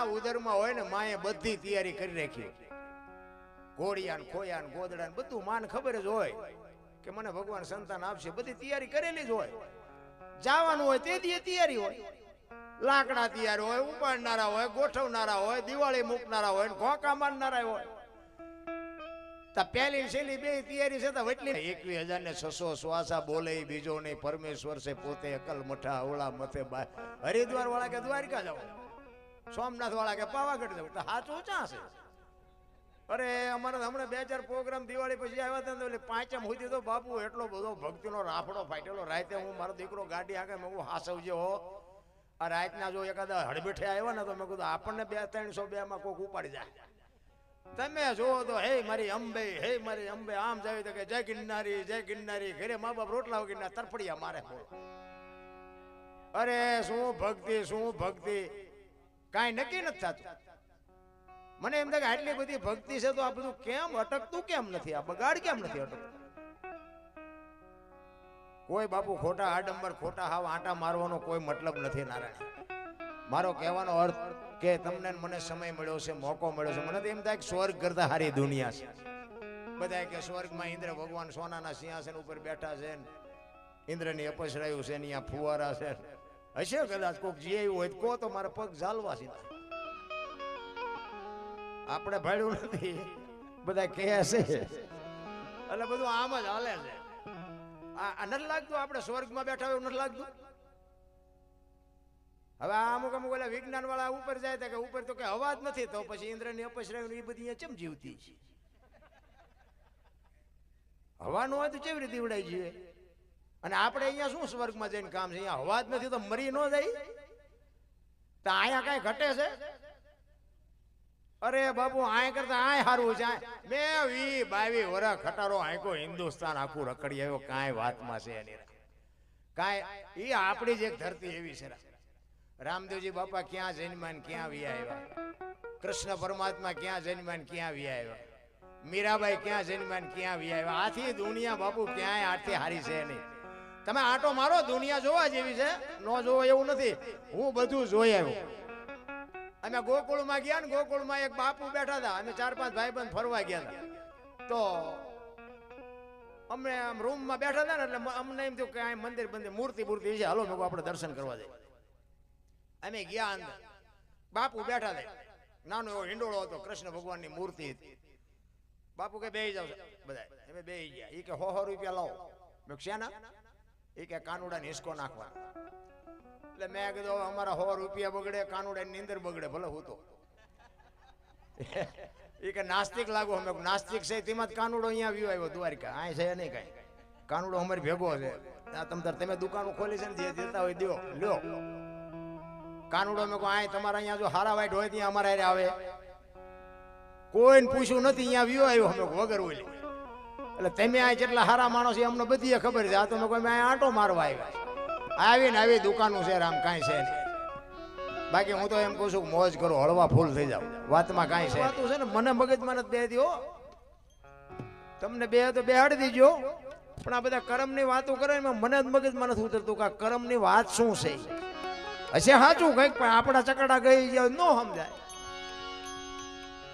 માના ઉદરમાં હોય ને માએ બધી તૈયારી કરી રાખી. ઘોડિયા ખોયા ગોદડા બધું માને ખબર જ હોય કે મને ભગવાન સંતાન આપશે. બધી તૈયારી કરેલી જ હોય. જવાનું હોય તે દી તૈયારી હોય. લાકડા તૈયાર હોય, ઉપાડનારા હોય, ગોઠવનારા હોય, દિવાળી મૂકનારા હોય, ઘોંકા મારનારા હોય. પહેલી છેલ્લી બે તૈયારી છે. વટલી 21,600 શ્વાસા બોલે બીજો નહીં. પરમેશ્વર છે પોતે અકલ મઠા અવળા મથે હરિદ્વાર વાળા કે દ્વારકા જાવ, સોમનાથ વાળા કે પાવાગઢ જાવ. તો સાચું ક્યાં છે? અરે અમારે હમણાં 2-4 પ્રોગ્રામ દિવાળી પછી આવ્યા હતા એટલે 5મ સુધી તો બાપુ એટલો બધો ભક્તિનો રાફડો ફાટેલો. રાતે હું મારો દીકરો ગાડી આગળ મેં હાસવજો હો. આ રાતના જો એકાદા હડબેઠે આવ્યા ને તો મેં કીધું આપણને 200-300 માં કોઈક ઉપાડી જાય. તમે જુઓ તો હે મારી અંબે, હે મારી અંબે આમ જાય તો કે જય ગિરનારી, જય ગિરનારી. ઘરે મા બાપ રોટલા વગરના તરફડિયા મારે. અરે શું ભક્તિ, શું ભક્તિ, કાંઈ નક્કી નથી થતું. મને એમ થાય કે આટલી બધી ભક્તિ છે તો આ બધું કેમ અટકતું કેમ નથી? આ બગાડ કેમ નથી અટકતું? કોઈ બાપુ ખોટા આડંબર, ખોટા હાવ આંટા મારવાનો કોઈ મતલબ નથી. નારાયણ, મારો કહેવાનો અર્થ કે તમને મને સમય મળ્યો છે, મોકો મળ્યો છે. મને તો એમ થાય કે સ્વર્ગ કરતા સારી દુનિયા છે. બધા કે સ્વર્ગમાં ઇન્દ્ર ભગવાન સોનાના સિંહાસન ઉપર બેઠા છે, ઇન્દ્રની અપસરાયું છે, અહીંયા ફુવારા છે. હશે કદાચ કોઈક જીવ્યું હોય કહો તો મારા પગ ઝાલવા સીધા. આપણે ભાડ્યું નથી, બધા કહે છે એટલે બધું આમ જ હાલે છે. આ નથી લાગતું આપણે સ્વર્ગમાં બેઠા હોય એવું નથી લાગતું? હવે અમુક ઓલા વિજ્ઞાન વાળા ઉપર જાય કે ઉપર તો કઈ હવા જ નથી, તો પછી ઇન્દ્રની અપસરાયું એ બધી ચમ જીવતી છે? હવા ન હોય તો કેવી રીતે ઉડાઈ જીવે? અને આપણે અહીંયા શું સ્વર્ગમાં જઈને કામ છે? અહીંયા હવા જ નથી તો મરી ન જાય? તો અહીંયા કઈ ઘટે છે? અરે બાપુ આય કરતા આય હારું છે. મેં 20-22 વર્ષ ખટારો આંકો હિન્દુસ્તાન આખું રખડી આવ્યો. કાંઈ વાતમાં છે એની કાંઈ. એ આપણી જ એક ધરતી એવી છે. રામદેવજી બાપા ક્યાં જન્મ્યા ને ક્યાં વિયા આવ્યા? કૃષ્ણ પરમાત્મા ક્યાં જન્મ્યા ને ક્યાં વિયા આવ્યા? મીરાબાઈ ક્યાં જન્મ્યા ને ક્યાં વિયા આવ્યા? આથી દુનિયા બાપુ ક્યાંય આથી હારી છે નહીં. તમે આટો મારો, દુનિયા જોવા જેવી છે, નો જોવો એવું નથી. હું બધું જોઈ આવ્યો. અમે ગોકુળમાં ગયા ને, ગોકુળમાં એક બાપુ બેઠા હતા. અમે 4-5 ભાઈબંધ ફરવા ગયા હતા. તો અમે આમ રૂમમાં બેઠા હતા ને એટલે અમને એમ થયું કે આ મંદિર મૂર્તિ છે, હાલો મેં આપણે દર્શન કરવા જઈએ. અમે ગયા અંદર, બાપુ બેઠા હતા. નાનો એવો હિંડોળો હતો, કૃષ્ણ ભગવાનની મૂર્તિ હતી. બાપુ કે બેહી જાવ બધા. અમે બેહી ગયા. એ કે 100 રૂપિયા લાવો. મેં શ્યાના? એ કે કાનુડાને હિસકો નાખવા. એટલે મેં કીધું અમારા 100 રૂપિયા બગડે, કાનુડાની નીંદર બગડે, ભલે હું તો. એ કે નાસ્તિક લાગો. અમે નાસ્તિક છે તેમાં જ કાનુડો અહીંયા વ્યુ આવ્યો દ્વારકા. આ છે નહીં કાંઈ. કાનુડો અમારી ભેગો છે. તમે દુકાનો ખોલી છે ને જે દેતા હોય દો લ્યો. કાનુડો મેં કહું આ તમારા અહીંયા જો હારા વાઈટ હોય ત્યાં અમારા આવે. કોઈને પૂછ્યું નથી, અહીંયા વ્યુ આવ્યો અમે વગર ઓલી. એટલે તમે આ જેટલા હારા માણસ છે અમને બધી ખબર છે. આ તો મેં કોઈ આંટો મારવા આવ્યા. આવીને આવી દુકાનો છે રામ, કાંઈ છે નહીં. બાકી હું તો એમ કહું છું મોજ કરો, હળવા ફૂલ થઈ જાવ, વાતમાં કાંઈ છે. વાતું છે ને મને મગજમાં નથી બે દો. તમને બે તો બેહાડી દીજો. પણ આ બધા કર્મની વાતો કરે ને મને જ મગજમાં નથી ઉતરતું કે કર્મની વાત શું છે. હશે સાચું કંઈક, પણ આપણા ચકડા ગઈ જાય ન સમજાય.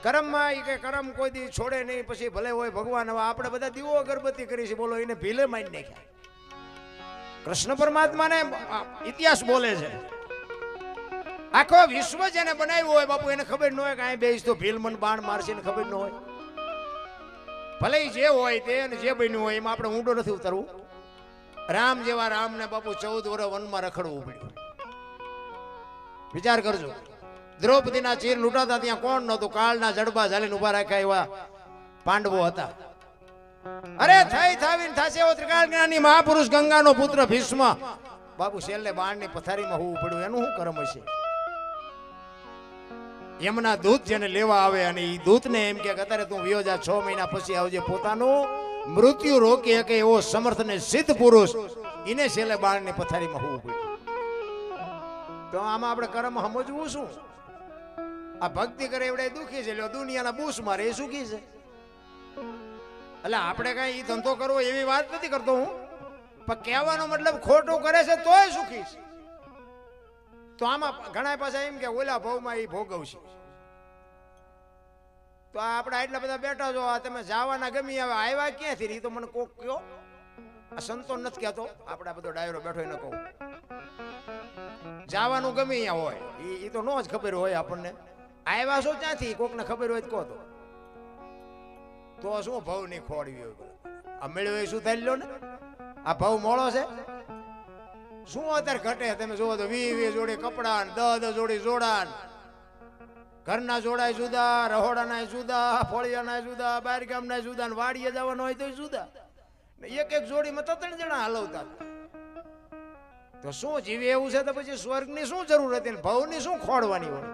કર્મમાં એ કે કર્મ કોઈ દી છોડે નહીં, પછી ભલે હોય ભગવાન. હવે આપણે બધા દીવો અગરબત્તી કરી છે, બોલો એને ભીલે મારી નાખ્યા. કૃષ્ણ પરમાત્માને ઇતિહાસ બોલે છે. આખો વિશ્વ જેને બનાવ્યું હોય બાપુ એને ખબર ન હોય કે અહીં બેસ તો ભીલમન બાણ મારશે ને ખબર ન હોય. ભલે જે હોય તે જે બન્યું હોય એમાં આપણે ઊંડો નથી ઉતરવું. રામ જેવા રામને બાપુ 14 વર્ષ વનમાં રખડવું પડ્યું. વિચાર કરજો. દ્રૌપદીના ચીર લૂંટાતા ત્યાં કોણ નહોતું? કાળના જડબા ઝાલીને ઉભા રાખ્યા એવા પાંડવો હતા. અરે થઈ થાવીને થાશે એવો ત્રિકાળ જ્ઞાની મહાપુરુષ ગંગાનો પુત્ર ભીષ્મ બાપુ છેલ્લે બાણની પથારીમાં હોવું પડ્યું. એનું શું કર્મ હશે? યમના દૂત જેને લેવા આવે અને એ દૂતને એમ કે અત્યારે તું વિયો જા, 6 મહિના પછી આવજે. પોતાનું મૃત્યુ રોકી શકે એવો સમર્થ ને સિદ્ધ પુરુષ એને છેલ્લે બાણની પથારીમાં હોવું પડ્યું. તો આમાં આપણે કર્મ સમજવું શું? આ ભક્તિ કરે એવડે દુખી છે, દુનિયાના બૂસ મારે એ સુખી છે. એટલે આપણે કઈ ધંધો કરવો એવી વાત નથી કરતો હું, પણ કહેવાનો મતલબ ખોટું કરે છે તોય સુખી છે. તો આમાં ઘણા પાછા એમ કે ઓલા ભાવમાં એ ભોગવશે. તો આપણે એટલા બધા બેઠા છો, આ તમે જવાના ગમી આવે આવ્યા ક્યાંથી? એ તો મને કોક કયો. આ સંતો નથી કહેતો, આપણે બધો ડાયરો બેઠો એને કહું. જવાનું ગમે અહીંયા હોય એ તો નો જ ખબર હોય આપણને. આવ્યા છો ક્યાંથી કોકને ખબર હોય કહો તો શું ભાવ નહીં ખોડવી હોય. આ મેળવ્યો એ શું થઈ લો ને? આ ભાવ મોળો છે શું અત્યારે ઘટે? તમે જોવો તો 20 જોડી કપડા, 10 જોડી જોડા, ઘરના જોડાય જુદા, રહોડાના જુદા, ફળિયાના જુદા, બહાર ગામના જુદા, વાડીએ જવાનું હોય તો જુદા. એક જોડીમાં તો 3 જણા હલવતા. તો શું જીવે એવું છે તો પછી સ્વર્ગની શું જરૂર હતી? ભાવની શું ખોડવાની હોય?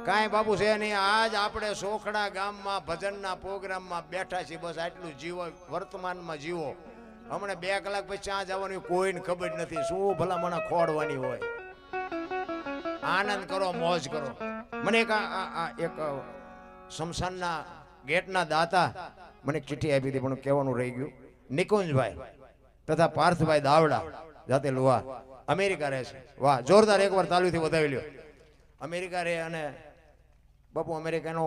કાંઈ બાપુ છે નહીં. આજ આપણે સોખડા ગામમાં ભજનના પ્રોગ્રામમાં બેઠા છીએ. બસ આટલું જીવો, વર્તમાનમાં જીવો. હમણાં 2 કલાક પછી ત્યાં જવાનું કોઈને ખબર નથી. શું ભલા મને ખોડવાની હોય? આનંદ કરો, મોજ કરો. મને એક શમશાનના ગેટના દાતા મને એક ચિઠ્ઠી આપી હતી, પણ કહેવાનું રહી ગયું. નિકુંજભાઈ તથા પાર્થભાઈ દાવડા, જાતે લુવા, અમેરિકા રહે છે. વાહ, જોરદાર એકવાર તાલીથી વધાવી લ્યો. અમેરિકા રહે અને બાપુ અમેરિકાનો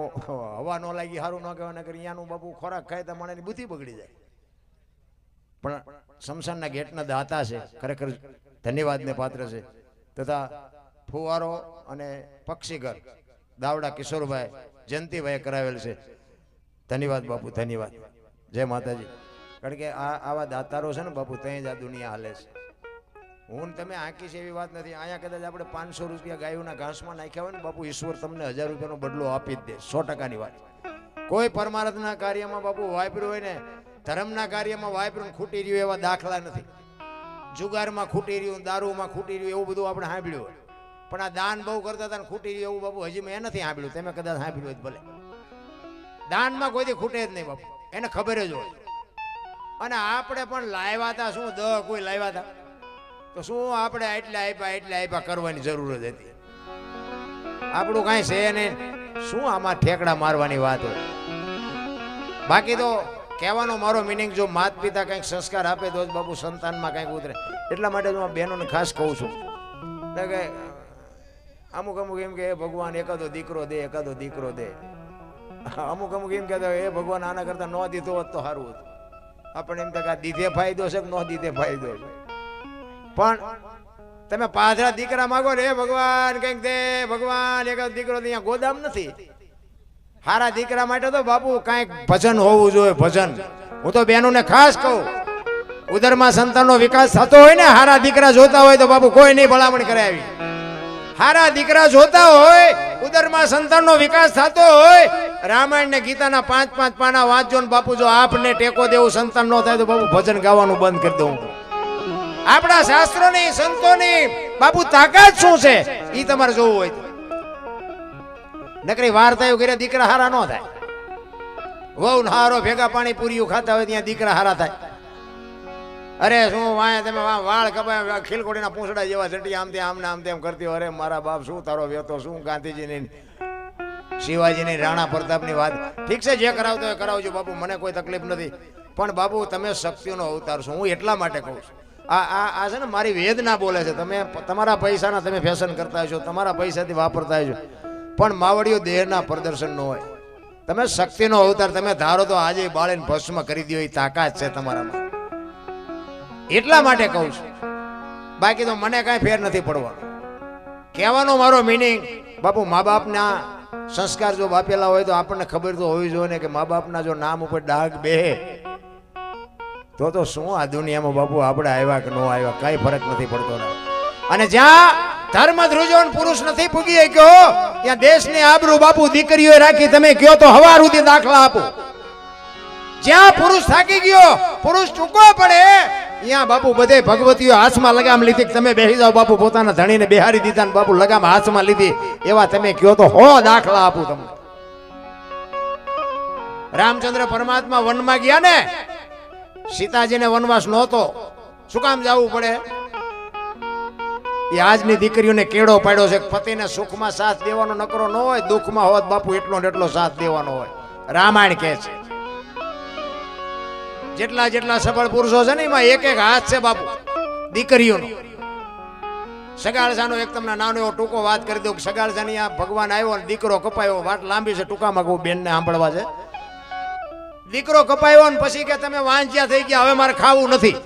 હવા ન લાગી સારું ન કહેવાય, નકર અહીંયાનું બાપુ ખોરાક ખાય તો માણસની બુદ્ધિ બગડી જાય. પણ શમશાનના ગેટના દાતા છે, ખરેખર ધન્યવાદને પાત્ર છે. તથા ફુવારો અને પક્ષીઘર દાવડા કિશોરભાઈ જયંતિભાઈ કરાવેલ છે. ધન્યવાદ બાપુ, ધન્યવાદ. જય માતાજી. કારણ કે આવા દાતારો છે ને બાપુ, ત્યાં જ આ દુનિયા હાલે છે. હું તમે આંકી છે એવી વાત નથી. અહીંયા કદાચ આપણે 500 રૂપિયા ગાયોના ઘાસમાં નાખ્યા હોય ને બાપુ, ઈશ્વર તમને 1000 રૂપિયાનો બદલો આપી જ દે. 100%ની વાત. કોઈ પરમાર્થના કાર્યમાં બાપુ વાપર્યું હોય ને, ધર્મના કાર્યમાં વાપર્યું ખૂટી રહ્યું એવા દાખલા નથી. જુગારમાં ખૂટી રહ્યું, દારૂમાં ખૂટી રહ્યું એવું બધું આપણે સાંભળ્યું હોય. પણ આ દાન બહુ કરતા હતા ને ખૂટી રહ્યું એવું બાપુ હજી મેં નથી સાંભળ્યું. તમે કદાચ સાંભળ્યું હોય ભલે. દાનમાં કોઈથી ખૂટે જ નહીં બાપુ, એને ખબર જ હોય. અને આપણે પણ લાવ્યા હતા શું? કોઈ લાવ્યા હતા તો શું આપણે એટલા આપ્યા કરવાની જરૂર જ હતી? આપણું કાંઈ છે નહીં. શું આમાં ઠેકડા મારવાની વાત હોય? બાકી તો કહેવાનો મારો મિનિંગ, જો માતા પિતા કંઈક સંસ્કાર આપે તો જ બાપુ સંતાનમાં કંઈક ઉતરે. એટલા માટે હું બહેનોને ખાસ કહું છું કે અમુક એમ કે ભગવાન એકાદો દીકરો દે, એકાદો દીકરો દે. અમુક એમ કહેતા એ ભગવાન આના કરતા ન દીધો હોત તો સારું હતું. આપણે એમ કે દીધે ફાયદો છે કે ન દીધે ફાયદો છે. પણ તમે પાછળ દીકરા માગો રે ભગવાન કંઈક દે, ભગવાન એક દીકરો અહીંયા ગોદામ નથી. હારા દીકરા માટે તો બાપુ કંઈક ભજન હોવું જોઈએ, ભજન. હું તો બહેનોને ખાસ કહું, ઉદરમાં સંતાનનો વિકાસ થતો હોય ને, હારા દીકરા જોતા હોય તો બાપુ કોઈ નહીં ભલામણ કરે આવી. હારા દીકરા જોતા હોય, ઉદરમાં સંતાનનો વિકાસ થતો હોય, રામાયણ ને ગીતાના 5-5 પાના વાંચજો ને બાપુ, જો આપને ટેકો દેવું સંતાન ન થાય તો બાપુ ભજન ગાવાનું બંધ કરી દઉં. આપણા શાસ્ત્રોની, સંતોની બાપુ તાકાત શું છે એ તમારે જોવું હોય. નકરી વાર્તાઓ કર્યા દીકરા હારા ન થાય. વહુ હારો ભેગા પાણી પૂરીઓ ખાતા હોય ત્યાં દીકરા હારા થાય. અરે શું વાય તમે વાળ કપાય, ખીલકોડીના પૂંછડા જેવા ચટી આમ તેમ કરતી હોય. અરે મારા બાપ શું તારો વેતો, શું ગાંધીજીની, શિવાજીની, રાણા પ્રતાપની વાત. ઠીક છે, જે કરાવતો એ કરાવજો બાપુ, મને કોઈ તકલીફ નથી. પણ બાપુ તમે શક્તિનો અવતાર છો. હું એટલા માટે કહું છું, આ છે ને મારી વેદના બોલે છે. તમે તમારા પૈસાના તમે ફેશન કરતા છો, તમારા પૈસાથી વાપરતા છો, પણ માવડીઓ દેહના પ્રદર્શન ન હોય. તમે શક્તિનો અવતાર તમે ધારો તો આજે બાળીને ભસ્મ કરી દો, એ તાકાત છે તમારામાં. એટલા માટે કહું છું. બાકી તો મને કાંઈ ફેર નથી પડવાનો. કહેવાનો મારો મિનિંગ બાપુ, મા બાપના સંસ્કાર જો બાપેલા હોય તો આપણને ખબર તો હોવી જોઈએ ને કે મા બાપના જો નામ ઉપર ડાઘ બેહે તો શું આ દુનિયામાં બાપુ આપણે આવ્યા કે ન આવ્યા કઈ ફરક નથી પડતો. અને જ્યાં ધર્મ ધ્રુજન પુરુષ નથી પૂગી ગયો ત્યાં દેશની આબરૂ બાપુ દીકરીઓ રાખી. તમે કયો તો હવાર સુધી દાખલા આપો. જ્યાં પુરુષ થાકી ગયો, પુરુષ ટૂંકો પડે, ત્યાં બાપુ બધે ભગવતીઓ હાથમાં લગામ લીધી. તમે બેસી જાઓ બાપુ, પોતાના ધણીને બેહારી દીધા ને બાપુ લગામ હાથમાં લીધી. એવા તમે કયો તો 100 દાખલા આપું તમને. રામચંદ્ર પરમાત્મા વનમાં ગયા ને, સીતાજીને વનવાસ નહોતો. શું કામ જવું પડે? એ આજની દીકરીઓને કેળો પાડ્યો છે. પતિને સુખમાં સાથ દેવાનો નકરો ન હોય, દુઃખમાં હોત બાપુ એટલો ને એટલો સાથ દેવાનો હોય. રામાયણ કહે છે જેટલા સફળ પુરુષો છે ને એમાં એક હાથ છે બાપુ દીકરીઓનો. સગાળસાનો એક તમને નાનો એવો ટૂંકો વાત કરી દઉં. સગાળસાની આ ભગવાન આવ્યો ને દીકરો કપાયો. વાત લાંબી છે, ટૂંકામાં કહું, બેનને સાંભળવા છે. દીકરો કપાયો ને પછી કે તમે વાંચ્યા થઈ ગયા, હવે મારે ખાવું નથી.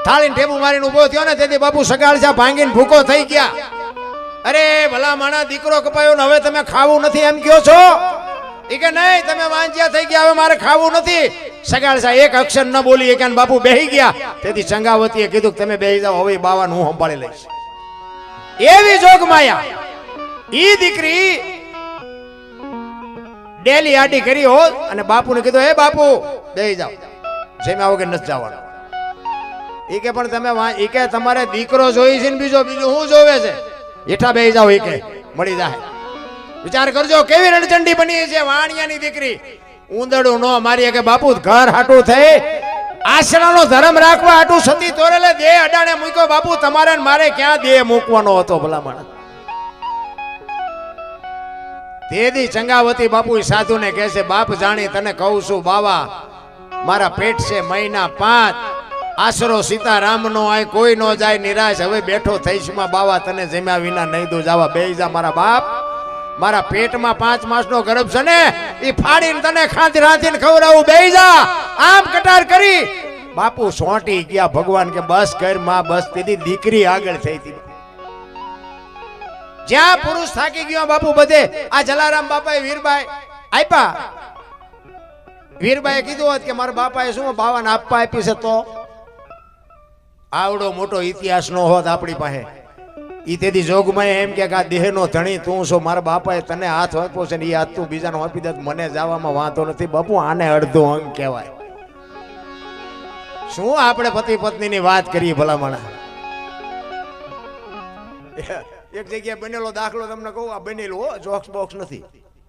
થાળીને ઠેબુ મારીને ઉભો થયો ને તેથી બાપુ સગાળસા ભાંગીને ભૂકો થઈ ગયા. અરે ભલા માણા, દીકરો કપાયો ને હવે તમે ખાવું નથી એમ કહો છો? એ કે નહીં, તમે વાંચ્યા થઈ ગયા, હવે મારે ખાવું નથી. સગાળસા એક અક્ષર ન બોલી કે બાપુ બેહી ગયા. તેથી ચંગાવતીએ કીધું તમે બેહી જાઓ, હવે બાવાને હું સંભાળી લઈશ. એવી જોગ માયા. ઈ દીકરી ડેલી આડી કરી હોત અને બાપુને કીધું, હે બાપુ બેહી જાઓ, જેમ્યા વગર નથી જવાનું. એ કે પણ તમે એ કે તમારે દીકરો જોઈ છે ને બીજો શું જોવે છે? હેઠા બેહી જાઓ, એ કે મળી જાય. વિચાર કરજો કેવી રણચંડી બની છે વાણિયાની દીકરી. ઉંદરડું નો મારી કે બાપુ ઘર હાટું થઈ આશરાનો ધર્મ રાખવા હાટું સતી તોરેલે દે અડાણે મૂક્યો. બાપુ તમારે મારે ક્યાં દે મૂકવાનો હતો ભલામણ? તેદી ચંગાવતી બાપુ સાધુને કહે છે, બાપ જાણી તને કહું છું બાવા, મારા પેટ છે મહિના 5, આશરો સીતારામનો આય કોઈ નો જાય નિરાશ. હવે બેઠો થઈશ માં બાવા, તને જમ્યા વિના નહીં દો જાવા. બેહી જા મારા બાપ, મારા પેટમાં 5 માસનો ગર્ભ છે ને, એ ફાડીને તને ખાંધી રાંધીને ખવડાવું. બેહી જા. આમ કટાર કરી બાપુ સોંટી ગયા. ભગવાન કે બસ કર માં, બસ. તેદી દીકરી આગળ થઈ હતી. જ્યાં પુરુષ થાકી ગયો બાપુ બધે. આ જલારામ બાપાએ વીરબાઈ આપ્યા. વીરબાઈએ કીધું હોત કે મારા બાપાએ શું બાવાને આપવા આપી છે તો આવડો મોટો ઇતિહાસ નો હોત આપણી પાસે. ઈ તેથી જોગમાં એમ કે આ દેહનો ધણી તું છો, મારા બાપાએ તને હાથ આપ્યો છે ને એ હાથ તું બીજાનો આપી દે, મને જવામાં વાંધો નથી. બાપુ આને અડધો અંગ કહેવાય. શું આપણે પતિ પત્નીની વાત કરીએ ભલામણા? એક જગ્યાએ બનેલો દાખલો તમને કહું, આ બનેલો જોક્સ બોક્સ નથી.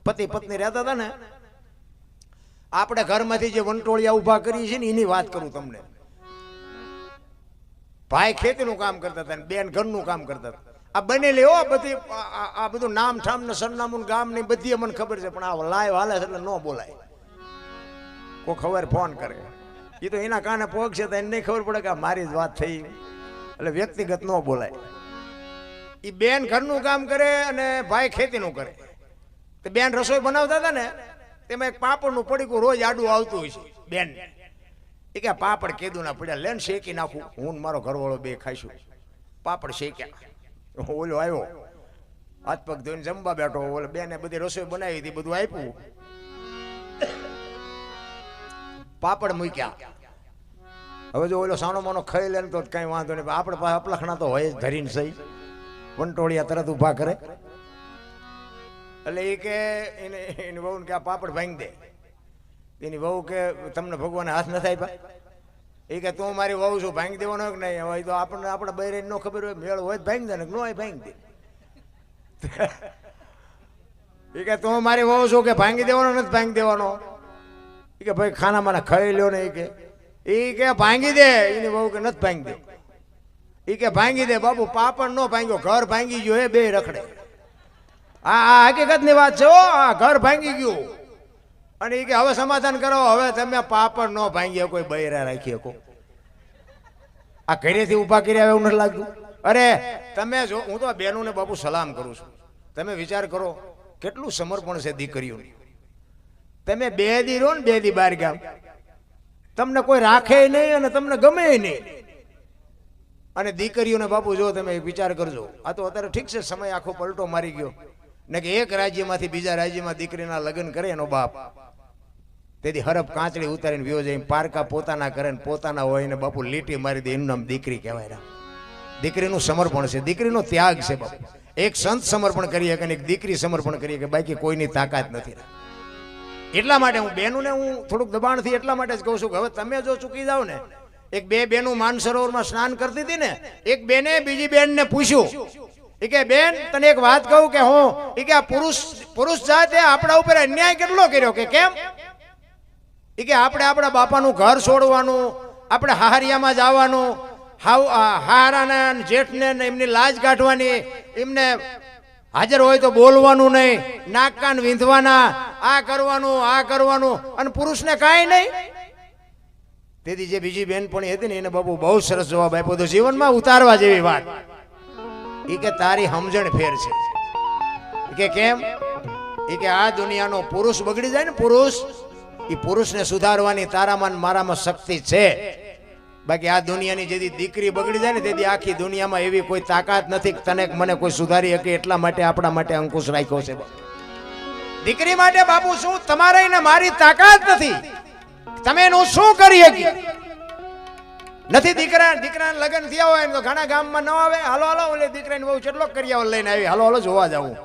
પતિ પત્ની રહેતા હતા ને, આપણે ઘરમાંથી જે વંટોળિયા ઉભા કરી છે ને એની વાત કરું તમને. ભાઈ ખેતીનું કામ કરતા હતા, બેન ઘરનું કામ કરતા હતા. આ બનેલી હો બધી, આ બધું નામ ઠામ ને સરનામું ગામ ની બધી મને ખબર છે, પણ આ લાઈવ હાલે છે એટલે ન બોલાય. કોઈ ખબર ફોન કરે એ તો એના કાને પોગ છે તો એને નહીં ખબર પડે કે મારી જ વાત થઈ, એટલે વ્યક્તિગત ન બોલાય. એ બેન ઘરનું કામ કરે અને ભાઈ ખેતીનું કરે. તો બેન રસોઈ બનાવતા હતા ને, તેમાં એક પાપડનું પડીકું રોજ આડું આવતું હોય છે બેન. એ કે પાપડ કેદું ના પડ્યા, લેન શેકી નાખું, હું મારો ઘરવાળો બે ખાઈશું. પાપડ શેક્યા. ઓલો આવ્યો હાથ પગ ધોઈને જમવા બેઠો. ઓલો બેને બધી રસોઈ બનાવી હતી, બધું આપ્યું, પાપડ મૂક્યા. હવે જો ઓલો સાનો માનો ખાઈ લે તો કઈ વાંધો નહીં. આપણે પાસે અપલખણા તો હોય જ ધરીને સહી. વંટોળિયા તરત ઉભા કરે. એટલે એ કે એની વહુ કે આ પાપડ ભાંગી દે. એની વહુ કે તમને ભગવાને હાથ નથી આપ્યા? એ કે તું મારી વહુ છું, ભાંગી દેવાનો કે નહીં? હોય તો આપણને આપણે બૈરે ન ખબર હોય, મેળ હોય ભાંગી દે ને ન હોય ભાંગી દે. એ કે તું મારી વહુ છું કે ભાંગી દેવાનો નથી ભાંગી દેવાનો? એ કે ભાઈ ખાના માના ખાઈ લ્યો ને. એ કે ભાંગી દે. એની વહુ કે નથી ભાંગી દે. એ કે ભાંગી દે. બાબુ પાપડ નો ભાંગ્યો, ઘર ભાંગી ગયો. એ બે રખડે. આ હકીકત ની વાત છે. આ ઘર ભાંગી ગયું અને એ કે હવે સમાધાન કરો. હવે તમે પાપડ નો ભાંગી કોઈ બૈરા રાખી શકો? આ ઘરેથી ઉભા કર્યા એવું નથી લાગતું? અરે તમે જો, હું તો બહેનોને બાપુ સલામ કરું છું. તમે વિચાર કરો કેટલું સમર્પણ છે દીકરીઓને. તમે 2 દી રહો ને, 2 દી બહાર ગામ, તમને કોઈ રાખે નહીં અને તમને ગમે નહીં. અને દીકરીઓને બાપુ જો તમે વિચાર કરજો. આ તો અત્યારે ઠીક છે, સમય આખો પલટો મારી ગયો ને કે એક રાજ્યમાંથી બીજા રાજ્યમાં દીકરીના લગ્ન કરે એનો બાપ. તેથી હરફ કાંચડી ઉતારીને વ્યો જાય. પારકા પોતાના કરે ને પોતાના હોય ને બાપુ લીટી મારી દે, એનું નામ દીકરી કહેવાય. દીકરીનું સમર્પણ છે, દીકરીનો ત્યાગ છે બાપુ. એક સંત સમર્પણ કરીએ કે એક દીકરી સમર્પણ કરીએ કે બાકી કોઈની તાકાત નથી. એટલા માટે હું બહેનોને હું થોડુંક દબાણથી એટલા માટે જ કહું છું કે હવે તમે જો ચૂકી જાઓ ને. એક 2 બહેનો માનસરોવરમાં સ્નાન કરતી હતી ને, એક બેને બીજી બેનને પૂછ્યું એ કે બેન તને એક વાત કહું કે હું, એ કે આ પુરુષ જાતે આપણા ઉપર અન્યાય કેટલો કર્યો. કે કેમ? એ કે આપણે આપણા બાપાનું ઘર છોડવાનું, આપણે હાહરિયામાં જવાનું, હારાના જેઠને એમની લાજ કાઢવાની, એમને હાજર હોય તો બોલવાનું નહીં, નાક કાન વીંધવાના, આ કરવાનું અને પુરુષને કાંઈ નહીં. તેથી જે બીજી બેનપણી હતી ને એને બાબુ બહુ સરસ જવાબ આપ્યો તો જીવનમાં ઉતારવા જેવી વાત. એ કે તારી સમજણ ફેર છે. કે કેમ? એ કે આ દુનિયાનો પુરુષ બગડી જાય ને, પુરુષ, એ પુરુષને સુધારવાની તારામાં મારામાં શક્તિ છે. બાકી આ દુનિયાની જેથી દીકરી બગડી જાય ને તેથી આખી દુનિયામાં એવી કોઈ તાકાત નથી કે તને મને કોઈ સુધારી શકે. એટલા માટે આપણા માટે અંકુશ રાખ્યો છે. દીકરી માટે બાપુ શું તમારે ને મારી તાકાત નથી. તમે એનું શું કરી શકી નથી. દીકરાને લગ્ન થયા હોય તો ઘણા ગામમાં ન આવે, હાલો હાલો ઓલે દીકરાને બહુ ચેટલો કરિયાવર લઈને આવી, હાલો હાલો જોવા જવું.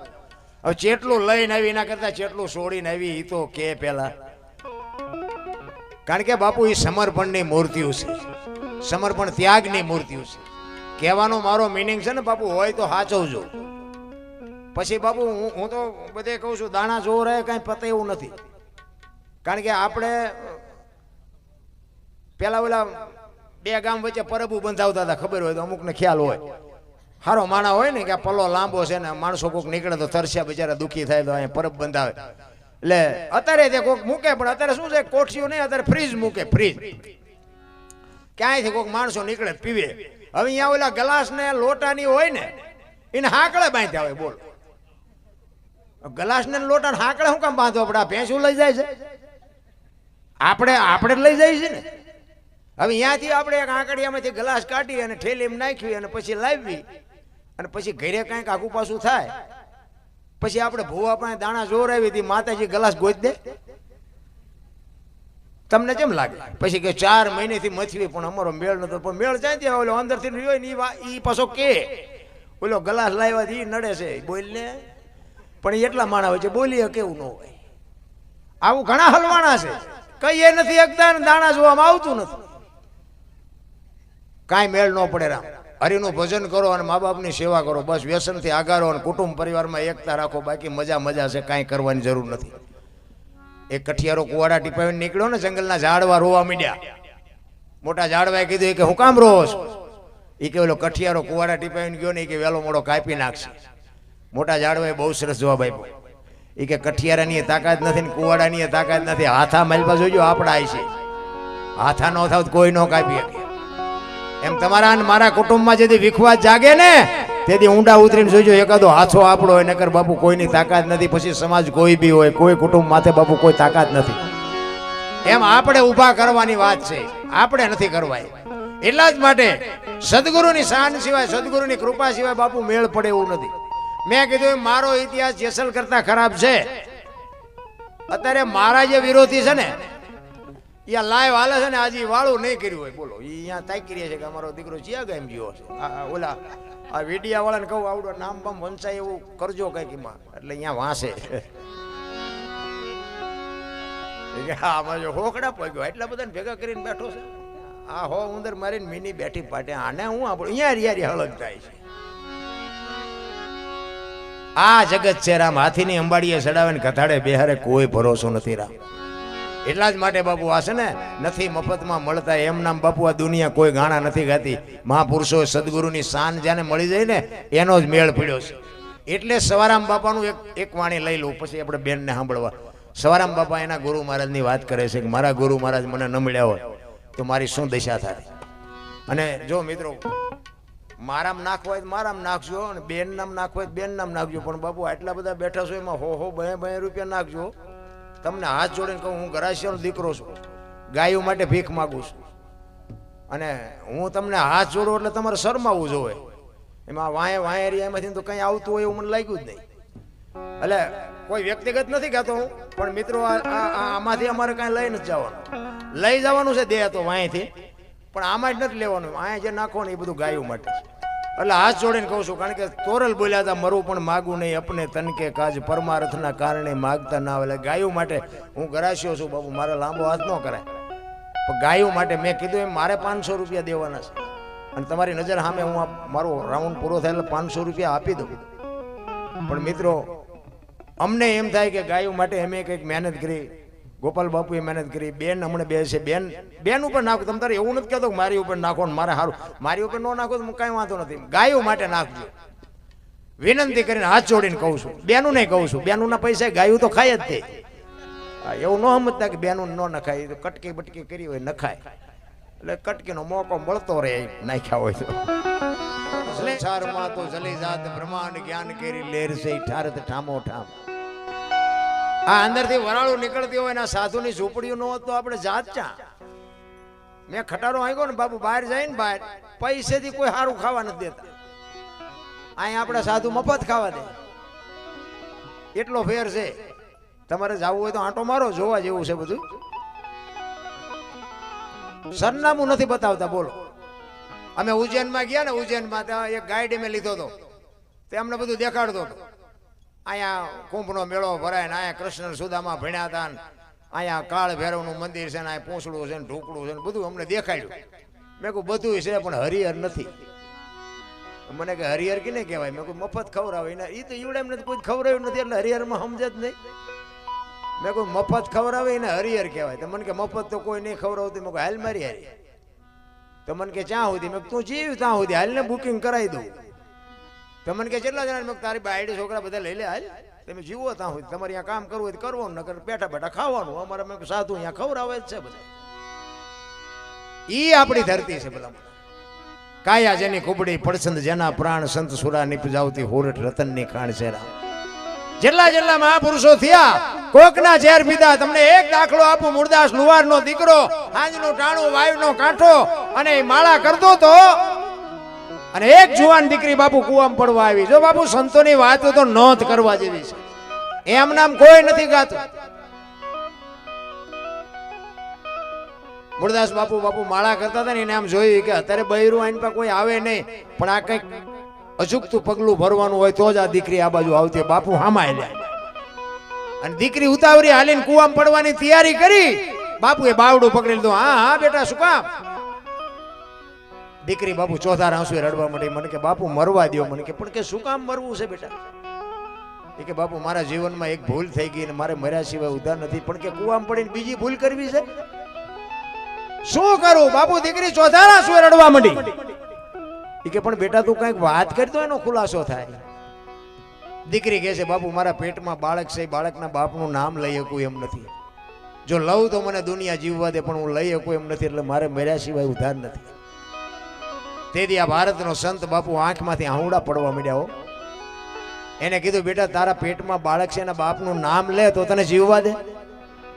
હવે ચેટલું લઈને આવી એના કરતા ચેટલું છોડીને આવી એ તો કે પેલા. કારણ કે બાપુ એ સમર્પણની મૂર્તિઓ છે, સમર્પણ ત્યાગની મૂર્તિઓ છે. કહેવાનો મારો મિનિંગ છે ને બાપુ હોય તો સાચવજો. પછી બાપુ હું તો બધે કહું છું દાણા જોવો રહે કઈ પતે એવું નથી. કારણ કે આપણે પેલા ઓલા બે ગામ વચ્ચે પરબુ બંધાવતા હતા, ખબર હોય તો અમુકને ખ્યાલ હોય. સારો માણા હોય ને કે આ પલ્લો લાંબો છે ને માણસો કોઈક નીકળે તો તરસ્યા બિચારા દુઃખી થાય તો અહીંયા પરબ બંધાવે. એટલે અત્યારે તે કોઈક મૂકે, પણ અત્યારે શું છે કોઠીઓ નહીં, અત્યારે ફ્રીજ મૂકે. ફ્રીજ ક્યાંયથી કોઈક માણસો નીકળે પીવે. હવે અહીંયા ઓલા ગ્લાસ ને લોટાની હોય ને એને હાંકળે બાંધ્યા હોય. બોલ, ગ્લાસ ને લોટા ને હાંકળે શું કામ બાંધો? આપણે ભેંસું લઈ જાય છે, આપણે લઈ જાય છે ને. હવે અહીંયાથી આપણે એક આંકડિયામાંથી ગ્લાસ કાઢી અને ઠેલીમાં નાખવી અને પછી લાવવી અને પછી ઘરે કાંઈક આગુ પાછું થાય પછી આપણે ભૂવા પાસે દાણા જોરાવી હતી, માતાજી ગ્લાસ ગોઈ દે. તમને કેમ લાગે? પછી કે 4 મહિનેથી મથવી પણ અમારો મેળ નતો. પણ મેળ ચાંથી ઓલો અંદરથી રહ્યો ને એ પાછો કે ઓલો ગ્લાસ લાવ્યાથી એ નડે છે બોલ ને. પણ એટલા માણા હોય છે બોલીએ કેવું ન હોય. આવું ઘણા હલવાણા છે, કઈ એ નથી એકતા દાણા જોવામાં આવતું નથી. કાંઈ મેળ ન પડે. રામ હરિનું ભજન કરો અને મા બાપની સેવા કરો, બસ વ્યસનથી આગારો અને કુટુંબ પરિવારમાં એકતા રાખો. બાકી મજા છે, કાંઈ કરવાની જરૂર નથી. એક કઠિયારો કુવાડા ટીપાવીને નીકળ્યો ને, જંગલના ઝાડવા રોવા માંડ્યા. મોટા ઝાડવાએ કીધું કે હું કામ રોવો છો? એ કે ઓલો કઠિયારો કુવાડા ટીપાવીને ગયો ને કે વેલો મોડો કાપી નાખશે. મોટા ઝાડવાએ બહુ સરસ જવાબ આપ્યો. એ કે કઠિયારાની તાકાત નથી ને કુવાડાની તાકાત નથી. હાથા માલપા જોજો આપડા છે, હાથા નો થાવ કોઈ ન કાપી શકે. એમ તમારા મારા કુટુંબમાં જેથી વિખવાદ જાગે ને તેથી ઊંડા ઉતરીને જોજો એકાદો હાથો આપણો હોય, નકર બાપુ કોઈની તાકાત નથી. પછી સમાજ કોઈ બી હોય, કોઈ કુટુંબ માથે બાપુ કોઈ તાકાત નથી. એમ આપણે ઊભા કરવાની વાત છે, આપણે નથી કરવાય. એટલા જ માટે સદગુરુની શાન સિવાય, સદગુરુની કૃપા સિવાય બાપુ મેળ પડે એવું નથી. મેં કીધું મારો ઇતિહાસ જેસલ કરતા ખરાબ છે. અત્યારે મારા જે વિરોધી છે ને યા લાઈવ હાલે છે ને, આજે વાળું નહીં કર્યું હોય. બોલો, અહીંયા તાકી રહ્યા છે કે અમારો દીકરો ચિયા ગામ ગયો છે. ઓલા આ વીડિયા વાળાને કહું આવડો નામ બામ વંચાય એવું કરજો કંઈક એમાં, એટલે અહીંયા વાંસે. આમાં જો હોકડા પગ્યો એટલા બધાને ભેગા કરીને બેઠો છે. આ હો ઉંદર મારીને મીની બેઠી પાટે આને હું આપણું અહીંયા રિયારી હળગ થાય છે. આ જગત છે રામ, હાથીની અંબાડીએ ચડાવે ને કથાડે બેહારે કોઈ ભરોસો નથી રામ. એટલા જ માટે બાપુ આ છે ને નથી મફતમાં મળતા. એમ નામ બાપુ આ દુનિયા કોઈ ગાણા નથી ગાતી. મહાપુરુષો સદગુરુની શાન જ્યાંને મળી જાય ને એનો જ મેળ પડ્યો છે. એટલે સવારામ બાપાનું એક વાણી લઈ લઉં, પછી આપણે બેનને સાંભળવા. સવારામ બાપા એના ગુરુ મહારાજની વાત કરે છે કે મારા ગુરુ મહારાજ મને ન મળ્યા હોય તો મારી શું દશા થાય. અને જો મિત્રો મારામ નાખવા હોય તો મારામ નાખજો, અને બેન નામ નાખવા હોય તો બેન નામ નાખજો. પણ બાપુ આટલા બધા બેઠા છો એમાં હો 2 રૂપિયા નાખજો. તમને હાથ જોડીને કહું, હું ગરાસિયાનો દીકરો છું, ગાયો માટે ભીખ માગું છું. અને હું તમને હાથ જોડું એટલે તમારે શરમાવવું જોઈએ. એમાં વાંયરિયામાંથી તો કંઈ આવતું હોય એવું મને લાગ્યું જ નહીં. એટલે કોઈ વ્યક્તિગત નથી કહેતો હું, પણ મિત્રો આમાંથી અમારે કાંઈ લઈ નથી જવાનું. લઈ જવાનું છે દે તો વાંયથી, પણ આમાં જ નથી લેવાનું. અહીંયા જે નાખો ને એ બધું ગાયો માટે. એટલે હાથ જોડીને કહું છું, કારણ કે તોરલ બોલ્યા હતા મરું પણ માગું નહીં, અપને તનકે કાજ પરમાર્થના કારણે માગતા ના આવે. એટલે ગાયો માટે હું ગરાસ્યો છું બાપુ, મારે લાંબો હાથ ન કરાય. પણ ગાયો માટે મેં કીધું એમ મારે 500 રૂપિયા દેવાના છે. અને તમારી નજર સામે હું મારો રાઉન્ડ પૂરો થાય એટલે 500 રૂપિયા આપી દઉં. પણ મિત્રો અમને એમ થાય કે ગાયો માટે અમે કંઈક મહેનત કરી, ગોપાલ બાપુએ મહેનત કરી. બેન હમણાં બે છે, બેન ઉપર નાખો. તમે તારે એવું નથી કહેતો કે મારી ઉપર નાખો ને મારે સારું, મારી ઉપર ન નાખો તો કાંઈ વાંધો નથી. ગાયો માટે નાખજો વિનંતી કરીને, હાથ જોડીને કહું છું. બેનું નહીં કહું છું, બેનુંના પૈસા ગાયું તો ખાય જ તે. એવું ન સમજતા કે બેનું ન નખાય, તો કટકી બટકી કરી હોય નખાય. એટલે કટકીનો મોકો મળતો રહે નાખ્યા હોય તો. સંસારમાં તો જલી જાત બ્રહ્માંડ જ્ઞાન કેરી લેર છે ઠારત ઠામો ઠામ. આ અંદરથી વરાળું નીકળતી હોય ને સાધુની ઝૂંપડીઓ ન હોત તો આપણે જાત ચા. મેં ખટારો આવ્યો ને બાપુ બહાર જાય ને બહાર પૈસેથી કોઈ સારું ખાવા નથી દેતા. અહીંયા આપણે સાધુ મફત ખાવા દે એટલો ફેર છે. તમારે જવું હોય તો આંટો મારો, જોવા જેવું છે બધું. સરનામું નથી બતાવતા. બોલો, અમે ઉજ્જૈનમાં ગયા ને, ઉજ્જૈનમાં ત્યાં એક ગાઈડ મેં લીધો હતો, તે અમને બધું દેખાડતો હતો. અહીંયા કુંભનો મેળો ભરાય ને અહીંયા કૃષ્ણ સુદામા ભણ્યા હતા ને અહીંયા કાળ ભૈરવનું મંદિર છે ને અહીંયા પૂંછડું છે ને ઢોકળું છે ને બધું અમને દેખાડ્યું. મેં કહું બધું છે પણ હરિહર નથી. મને કે હરિહર કે નહીં કહેવાય. મેં કહું મફત ખવડાવે ને એ તો ઈવડે એમ નથી કોઈ ખવડાવ્યું નથી એટલે હરિહરમાં સમજે જ નહીં. મેં કહું મફત ખવડાવે એને હરિહર કહેવાય. તો મને કે મફત તો કોઈ નહીં ખવડાવતું. મેં કહું હાલ મારી હારી. તો મને કે ક્યાં સુધી? મેં તું જીવ ત્યાં સુધી હાલને બુકિંગ કરાવી દઉં. તો મને કે કેટલા જણા? મેં તારી બાયડી છોકરા બધા લઈ લે, હાલ તમે જીવો ત્યાં સુધી. તમારે અહીંયા કામ કરવું હોય તો કરવાનું, નકર બેઠા બેઠા ખાવાનું. અમારે મેં સાધુ અહીંયા ખવડાવે જ છે બધા. ઈ આપણી ધરતી છે. બધા કાયા જેની કુબડી પડસંદ જેના પ્રાણ સંત સુરા નિપજાવતી હોરઠ રતનની ખાણ છે રામ. જેટલા જેટલા મહાપુરુષો થયા કોકના ઝેર પીધા. તમને એક દાખલો આપું. મૂળદાસ લુવારનો દીકરો હાંજનું ટાણું વાયુનો કાંઠો અને માળા કરતો તો અને એક જુવાન દીકરી બાપુ કુવામાં પડવા આવી. જો બાપુ સંતોની વાતો તો નોંધ કરવા જેવી છે. એમ નામ કોઈ નથી ગાતું. મૂળદાસ બાપુ માળા કરતા હતા ને એને આમ જોયું કે અત્યારે બૈરું આઈન પર કોઈ આવે નહીં, પણ આ કઈક અચૂકતું પગલું ભરવાનું હોય તો જ આ દીકરી આ બાજુ આવતી. બાપુ હામાં હેલ્યા અને દીકરી ઉતાવળી હાલીને કુવામાં પડવાની તૈયારી કરી. બાપુએ બાવડું પકડી લીધું. હા હા બેટા શું કામ? દીકરી બાપુ ચોથા આંસુએ રડવા માંડી. મને કે બાપુ મરવા દો. મને કે પણ કે શું કામ મરવું છે બેટા? એ કે બાપુ મારા જીવનમાં એક ભૂલ થઈ ગઈ અને મારે મર્યા સિવાય ઉધાર નથી. પણ કે કુવામાં પડીને બીજી ભૂલ કરવી છે. શું કરું? બાપુ દીકરી ચોથા આંસુએ રડવા માંડી. એ કે પણ બેટા તું કઈક વાત કરી તો એનો ખુલાસો થાય. દીકરી કહે છે બાપુ મારા પેટમાં બાળક છે, બાળકના બાપનું નામ લઈ શકું એમ નથી. જો લઉં તો મને દુનિયા જીવવા દે, પણ હું લઈ શકું એમ નથી. એટલે મારે મર્યા સિવાય ઉધાર નથી. તેથી આ ભારતનો સંત બાપુ આંખમાંથી આહુડા પડવા માંડ્યા. હો, એને કીધું બેટા તારા પેટમાં બાળક છે એના બાપનું નામ લે તો તને જીવવા દે.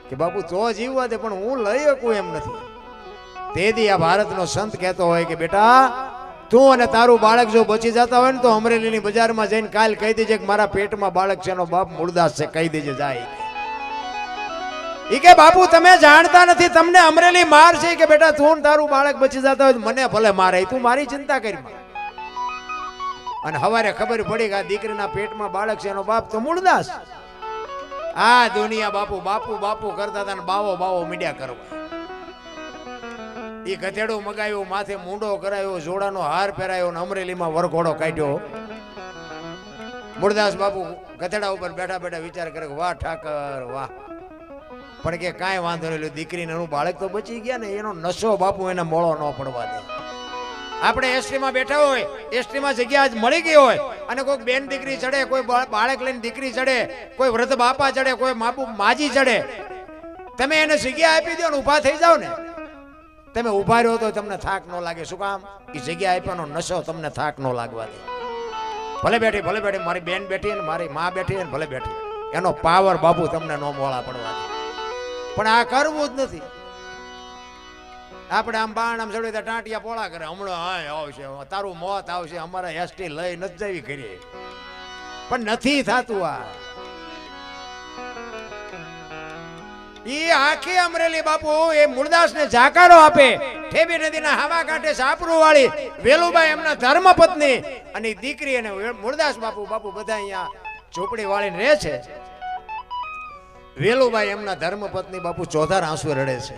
કે બાપુ તો જીવવા દે, પણ હું લઈ શકું એમ નથી. તેથી આ ભારતનો સંત કહેતો હોય કે બેટા તું અને તારું બાળક જો બચી જતા હોય ને તો અમરેલીની બજારમાં જઈને કાલ કહી દેજે કે મારા પેટમાં બાળક છે એનો બાપ મૂળદાસ છે. કહી દેજે જાય. ઈ કે બાપુ તમે જાણતા નથી, તમને અમરેલી માર છે. કે બેટા તું તારું બાળક બચી જતા હોય મને ભલે મારે, તું મારી ચિંતા કરી. અને હવારે ખબર પડી કે આ દીકરીના પેટમાં બાળક છે એનો બાપ તો મૂળદાસ. આ દુનિયા બાપુ બાપુ બાપુ કરતા હતા ને બાવો બાવો મીડિયા કરવા. એ ગધેડું મગાવ્યું, માથે મૂંડો કરાયો, જોડાનો હાર પહેરાયો ને અમરેલીમાં વરઘોડો કાઢ્યો. મૂળદાસ બાપુ ગધેડા ઉપર બેઠા બેઠા વિચાર કરે વાહ ઠાકર વાહ. પણ કે કાંઈ વાંધો નહીં, દીકરીને એનું બાળક તો બચી ગયા ને, એનો નશો બાપુ એને મોળો ન પડવા દે. આપણે એસટીમાં બેઠા હોય, એસટીમાં જગ્યા મળી ગઈ હોય અને કોઈ બેન દીકરી ચડે, કોઈ બાળક લઈને દીકરી ચડે, કોઈ વૃદ્ધ બાપા ચડે, કોઈ માજી ચડે, તમે એને જગ્યા આપી દો ને ઊભા થઈ જાવ ને, તમે ઊભા રહ્યો તો તમને થાક ન લાગે. શું કામ? એ જગ્યા આપ્યાનો નશો તમને થાક ન લાગવા દે. ભલે બેઠી મારી બેન બેઠી ને મારી માં બેઠી ને ભલે બેઠી, એનો પાવર બાપુ તમને ન મોળા પડવા દે. પણ આ કરવું જ નથી. આપણે આમ બાણ આમ ચડે ટાંટિયા પોળા કરે, હમણાં હા આવશે તારું મોત આવશે, અમારા એસટી લઈ નથી જવી કરીએ, પણ નથી થતું. આ ઈ આખી અમરેલી બાપુ એ મૂળદાસ ને જાકારો આપે. ઠેબી નદીના હાવા કાંઠે સાપરું વાળી વેલુબાઈ એમના ધર્મપત્ની અને દીકરી અને મૂળદાસ બાપુ બધા અહીંયા ઝૂંપડી વાળીને રહે છે. વેલુબાઈ એમના ધર્મપત્ની બાપુ ચોથા આંસુ રડે છે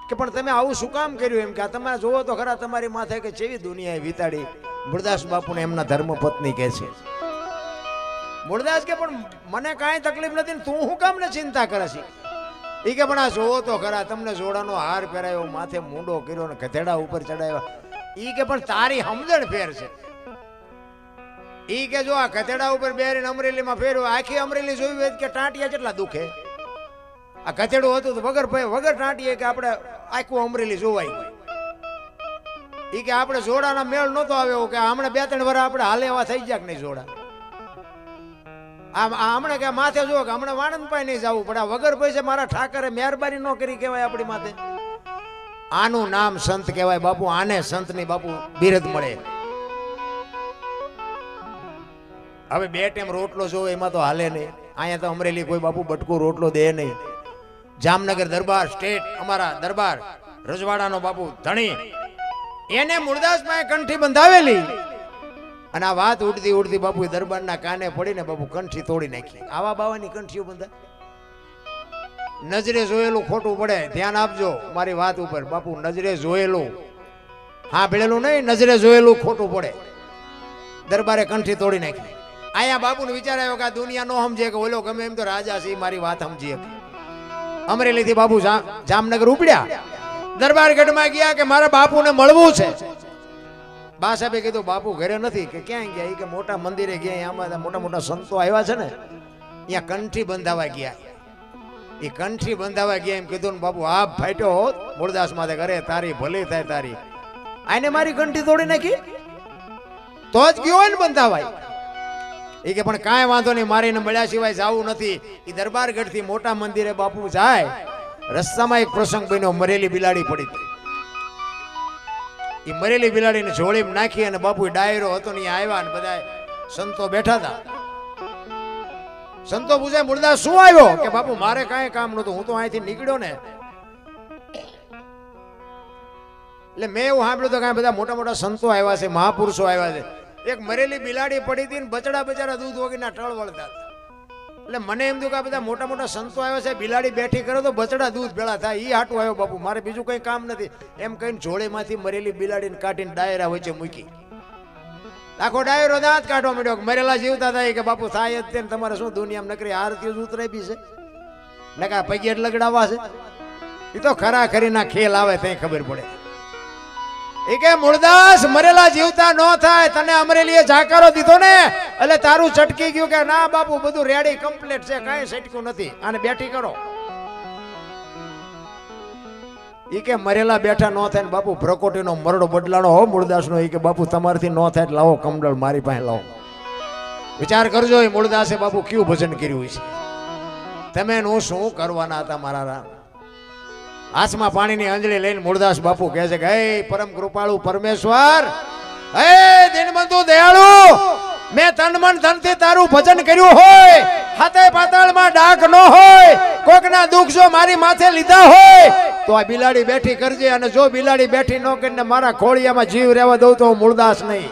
કે પણ તમે આવું શું કામ કર્યું? એમ કે આ તમે જોવો તો ખરા તમારી માથે કે જેવી દુનિયાએ વિતાડી. મૂળદાસ બાપુને એમના ધર્મપત્ની કહે છે. મૂળદાસ કે પણ મને કાંઈ તકલીફ નથી ને તું શું કામ ને ચિંતા કરે છે? એ કે પણ આ જોવો તો ખરા, તમને જોડાનો હાર પહેરાયો, માથે મૂંડો કર્યો ને ગધેડા ઉપર ચડાવ્યા. એ કે પણ તારી સમજણ ફેર છે. એ કે જો આ ગધેડા ઉપર બેરીને અમરેલીમાં ફેરવ્યો, આખી અમરેલી જોયું હોય કે ટાંટિયા કેટલા દુખે. આ ગધેડું હતું તો વગર ટાંટીએ કે આપણે આખું અમરેલી જોવાય. ઈ કે આપણે જોડાના મેળ નહોતો આવ્યો કે હમણાં 2-3 વર્ષ આપણે હાલે એવા થઈ ગયા કે નહીં જોડા. હમણાં કે માથે જો કે હમણાં વાણંદ પાસે નહીં જવું પડે, વગર પૈસે મારા ઠાકરે મહેરબાની ન કરી કહેવાય આપણી માથે. આનું નામ સંત કહેવાય બાપુ. આને સંતની બાપુ બિરદ મળે. હવે 2 ટાઈમ રોટલો જોવે એમાં તો હાલે નહીં. અહીંયા તો અમરેલી કોઈ બાપુ બટકું રોટલો દે નહીં. જામનગર દરબાર સ્ટેટ અમારા દરબાર રજવાડાનો બાપુ ધણી, એને મૂળદાસમાં કંઠી બંધાવેલી અને આ વાત ઉડતી ઉડતી બાપુ દરબારના કાને પડીને બાપુ કંઠી તોડી નાખી. આવા બાવાની કંઠીઓ બંધા નજરે જોયેલું ખોટું પડે. ધ્યાન આપજો મારી વાત ઉપર બાપુ. નજરે જોયેલું હા ભેળેલું નહીં, નજરે જોયેલું ખોટું પડે. દરબારે કંઠી તોડી નાખી. અહીંયા બાપુને વિચાર આવ્યો કે આ દુનિયા નો સમજે કે ઓલો ગમે એમ તો રાજા છે, મારી વાત સમજી શકે. અમરેલીથી બાપુ જામનગર ઉપડ્યા, દરબાર ગઢમાં ગયા કે મારા બાપુને મળવું છે. બા સાહેબે કીધું બાપુ ઘરે નથી. કે ક્યાં ગયા? કે મોટા મંદિરે ગયા. આમાં મોટા મોટા સંતો આવ્યા છે ને, અહીંયા કંઠી બંધાવા ગયા. એ કંઠી બંધાવા ગયા એમ કીધું ને બાપુ આપ ફાટ્યો હોત મૂળદાસ માથે કરે તારી ભલી થાય તારી. આને મારી કંઠી તોડી નાખી તો જ ગયો હોય ને બંધાવાય. એ કે પણ કાંઈ વાંધો નહીં, મારીને મળ્યા સિવાય જવું નથી. એ દરબારગઢ થી મોટા મંદિરે બાપુ જાય, રસ્તામાં એક પ્રસંગ બન્યો. મરેલી બિલાડી પડી. એ મરેલી બિલાડીને જોડીમાં નાખી અને બાપુ ડાયરો હતો ને આવ્યા ને બધા સંતો બેઠા હતા. સંતો પૂછે મૂળદાસ શું આવ્યો? કે બાપુ મારે કાંઈ કામ નહોતું, હું તો અહીંથી નીકળ્યો ને એટલે મેં એવું સાંભળ્યું તો કાંઈ બધા મોટા મોટા સંતો આવ્યા છે, મહાપુરુષો આવ્યા છે. એક મરેલી બિલાડી પડી હતી ને બચડા બચારા દૂધ વગરના ટળ વળતા હતા. એટલે મને એમ થયું કે આ બધા મોટા મોટા સંતો આવ્યા છે, બિલાડી બેઠી કરે તો બચડા દૂધ ભેળા થાય. એ હાટું આવ્યો બાપુ, મારે બીજું કંઈ કામ નથી. એમ કહીને જોડેમાંથી મરેલી બિલાડીને કાઢીને ડાયરા વચ્ચે મૂકી. આખો ડાયરો દાંત કાઢવા માંડ્યો. મરેલા જીવતા થાય કે બાપુ થાય જ તે તમારે શું દુનિયામાં નકરી આરતીઓ જ ઉતરાવી છે ને કા પગે લગડાવા છે. એ તો ખરા ખરીના ખેલ આવે ત્યાં ખબર પડે. એ કે મૂળદાસ મરેલા જીવતા ન થાય, તને અમરેલીએ જાકારો દીધો ને એટલે તારું ચટકી ગયું. કે ના બાપુ બધું રેડી કમ્પ્લીટ છે, કાંઈ સટક્યું નથી, આને બેઠી કરો. એ કે મરેલા બેઠા ન થાય ને બાપુ ભ્રકોટીનો મરડો બદલાનો હો મૂળદાસનો. એ કે બાપુ તમારથી ન થાય લાવો કમડળ મારી પાસે લાવો. વિચાર કરજો એ મૂળદાસે બાપુ કયું ભજન કર્યું છે. તમે હું શું કરવાના હતા મારા રામ. હાથમાં પાણીની અંજળી લઈને મૂળદાસ બાપુ કહે છે કે હે પરમ કૃપાળુ પરમેશ્વર, હે દીનબંધુ દયાળુ, મેં તન મન ધનથી તારું ભજન કર્યું હોય, હાથે પાતાળમાં ડાક ન હોય, કોકના દુઃખ જો મારી માથે લીધા હોય તો આ બિલાડી બેઠી કરજે. અને જો બિલાડી બેઠી ન કરીને મારા ખોળિયામાં જીવ રહેવા દઉં તો મૂળદાસ નહીં.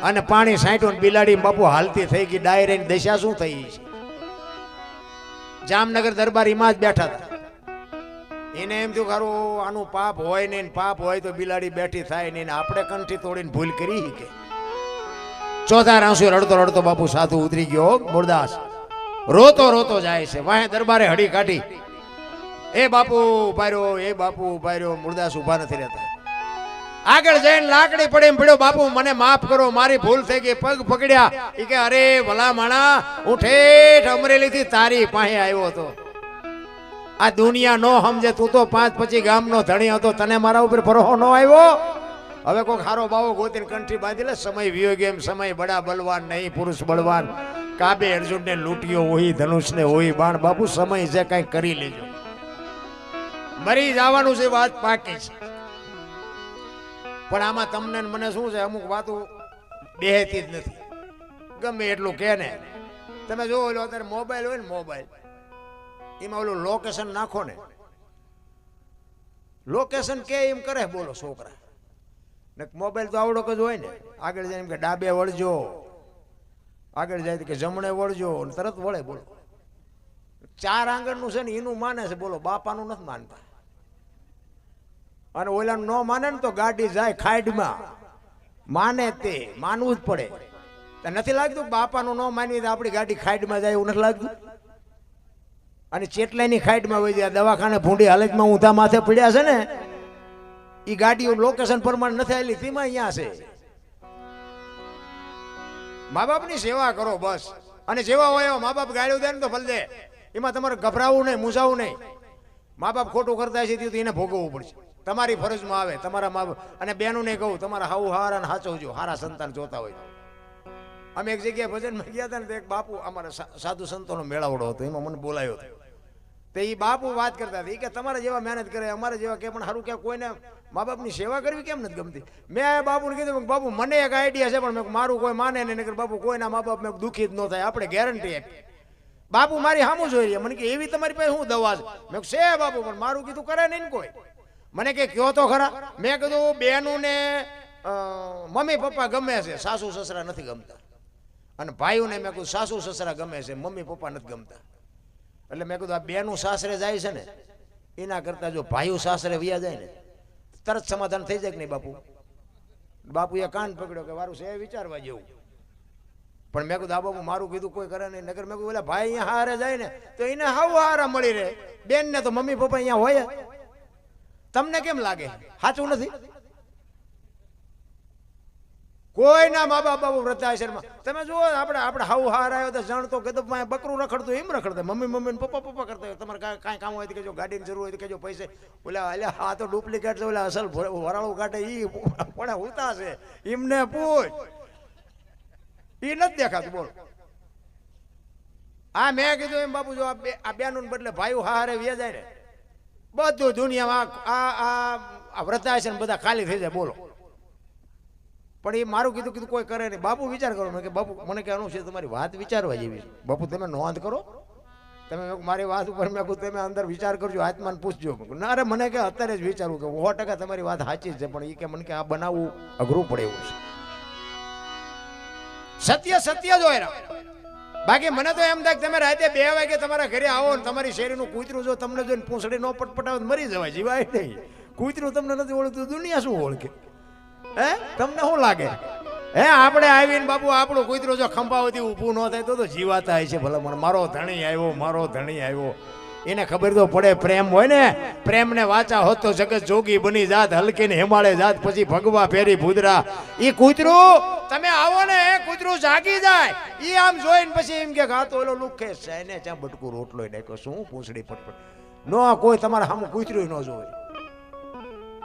અને પાણી સાંટ્યું બિલાડી બાપુ હાલતી થઈ ગઈ. ડાયરેની દશા શું થઈ છે? જામનગર દરબારીમાં જ બેઠા હતા. એને એમ થયું ખરું આનું પાપ હોય ને, પાપ હોય તો બિલાડી બેઠી થાય નહીં. આપણે કંઠી તોડીને ભૂલ કરી કે ચોથા રાંસુ રડતો રડતો બાપુ સાધુ ઉતરી ગયો. મૂળદાસ રોતો રોતો જાય છે. વાહે દરબારે હડી કાઢી. એ બાપુ ઉભા રહ્યો, એ બાપુ ઉભા રહ્યો. મૂળદાસ ઉભા નથી રહેતા. આગળ જઈને લાકડી પડે એમ પડ્યો, બાપુ મને માફ કરો, મારી ભૂલ થઈ ગઈ. પગ પકડ્યા. એ કે અરે ભલા માણા, હું ઠેઠ અમરેલી થી તારી પાસે આવ્યો હતો. આ દુનિયા નો સમજે, તું તો 5-25 ગામનો ધણી હતો, તને મારા ઉપર ભરોસો ન આવ્યો. હવે કોઈ ખારો બાવો ગોતીને કંઠી બાંધી લે. સમય વિયો ગયો એમ. સમય બડા બલવાન નહીં, પુરુષ બળવાન. કાબે અર્જુનને લૂંટ્યો હોય, ધનુષને હોય બાણ. બાપુ સમય છે, કઈ કરી લેજો. મરી જવાનું છે, વાત પાકી છે. પણ આમાં તમને મને શું છે, અમુક વાતો બેહેતી જ નથી. ગમે એટલું કે ને તમે જોવો અત્યારે મોબાઈલ હોય ને, મોબાઈલ એમાં ઓલું લોકેશન નાખો ને, લોકેશન કે એમ કરે બોલો છોકરા. ને મોબાઈલ તો આવડો જ હોય ને. આગળ જાય એમ કે ડાબે વળજો, આગળ જાય કે જમણે વળજો, તરત વળે. બોલો 4 આંગળનું છે ને એનું માને છે, બોલો બાપાનું નથી માનતા. અને ઓલાનું ન માને ને તો ગાડી જાય ખાઈડમાં. માને તે માનવું જ પડે. નથી લાગતું બાપાનું ન માનવી તો આપણી ગાડી ખાઈડમાં જાય એવું નથી લાગતું? અને ચેટલાની ખાઈડમાં વહી જાય. દવાખાને ભૂંડી હાલતમાં ઊંધા માથે પડ્યા છે ને, એ ગાડીઓ લોકેશન પ્રમાણે નથી આવેલી, તેમાં અહીંયા છે. મા બાપની સેવા કરો બસ. અને જેવા હોય મા બાપ ગાળ્યું દે ને તો ભલે દે, એમાં તમારે ગભરાવું નહીં, મૂંઝાવું નહીં. મા બાપ ખોટું કરતા છે તો એને ભોગવવું પડશે. તમારી ફરજમાં આવે તમારા મા બાપ અને બહેનોને કહું તમારા હાઉ હારાને સાચવજો, હારા સંતાન જોતા હોય. અમે એક જગ્યાએ ભજનમાં ગયા હતા ને તો એક બાપુ અમારા સાધુ સંતોનો મેળાવડો હતો, એમાં મને બોલાયો હતો. તો એ બાપુ વાત કરતા હતા કે તમારા જેવા મહેનત કરે, અમારા જેવા કે પણ સારું કે કોઈને મા બાપની સેવા કરવી કેમ નથી ગમતી. મેં બાપુને કીધું બાપુ મને એક આઈડિયા છે પણ મારું કોઈ માને નહીં, નકર બાપુ કોઈના મા બાપ મેં દુઃખી જ ન થાય, આપણે ગેરંટી આપી. બાપુ મારી સામું જોઈ રહ્યા, મને કે એવી તમારી પાસે શું દવા છે? મેં છે બાપુ પણ મારું કીધું કરે નહીં કોઈ. મને કે કયો તો ખરા. મેં કીધું બેનું ને મમ્મી પપ્પા ગમે છે, સાસુ સસરા નથી ગમતા. અને ભાઈઓને મેં કીધું સાસુ સસરા ગમે છે, મમ્મી પપ્પા નથી ગમતા. એટલે મેં કીધું આ બેનું સાસરે જાય છે ને એના કરતા જો ભાઈઓ સાસરે વ્યા જાય ને તરત સમાધાન થઈ જાય કે નહીં બાપુ. બાપુએ કાન પકડ્યો કે વારું છે વિચારવા જેવું. પણ મેં કીધું આ બાપુ મારું કીધું કોઈ કરે નહીં, નગર મેં કીધું ઓલા ભાઈ અહીંયા હારે જાય ને તો એને હાવ હારા મળી રહે, બેન ને તો મમ્મી પપ્પા અહીંયા હોય. તમને કેમ લાગે સાચું નથી? કોઈના મા બાપ બાપુ વૃદ્ધાશ્રમમાં તમે જુઓ, આપણે હાવ હાર આવ્યો તો જાણતો ગદબમાં બકરું રખડતું એમ રખડતા, મમ્મી ને પપ્પા કરતા હોય. તમારે કાંઈ કામ હોય તો કહેજો, ગાડીની જરૂર હોય તો કહેજો, પૈસે ઓલા અલ્યા આ તો ડુપ્લિકેટ છે, ઓલા અસલ વરાળું કાઢે એ પણ ઉતા છે, એમને પૂછ, એ નથી દેખાતું. બોલો હા મેં કીધું એમ બાપુ જો આ બેનું બદલે ભાઈઓ હારે વ્યા જાય ને બધું દુનિયામાં આ વૃદ્ધાશ્રમ બધા ખાલી થઈ જાય. બોલો પણ એ મારું કીધું કોઈ કરે નહીં. બાપુ વિચાર કરો. મેં કે બાપુ મને કહેવાનું છે તમારી વાત વિચારવા જેવી છે. બાપુ તમે નોંધ કરો, તમે મારી વાત ઉપર મેં કહું તમે અંદર વિચાર કરજો, આત્માને પૂછજો. ના અરે મને કે અત્યારે જ વિચારવું કે 100% તમારી વાત સાચી છે, પણ એ કે મને કે આ બનાવવું અઘરું પડે એવું છે. સત્ય સત્ય જ હોય. બાકી મને તો એમ થાય કે તમે રાતે 2 વાગે તમારા ઘરે આવો ને તમારી શેરીનું કૂતરું જો તમને જોઈને પૂંછડી નો પટપટાવે મરી જવાય, જીવાય નહીં. કૂતરું તમને નથી ઓળખતું, દુનિયા શું ઓળખે? હે તમને શું લાગે? હે આપણે આવીને બાપુ આપણું કૂતરું જો ખંભાવતી ઊભું ન થાય તો જીવાતા હોય છે. ભલે મને મારો ધણી આવ્યો, મારો ધણી આવ્યો, એને ખબર તો પડે પ્રેમ હોય ને. પ્રેમને વાચા હોત તો જગત જોગી બની જાત, હલકી ને હિમાલય જાત, પછી ભગવા ફેરી ભૂદરા. ઈ કૂતરું તમે આવો ને કૂતરું જાગી જાય, ઈ આમ જોઈને પછી એમ કે આ તો ઓલો લુખે છે ને ચા બટકું રોટલો નાખ્યો, શું પૂંછડી પટપટ નો કોઈ તમારા સામે કૂતરું ન જોવે.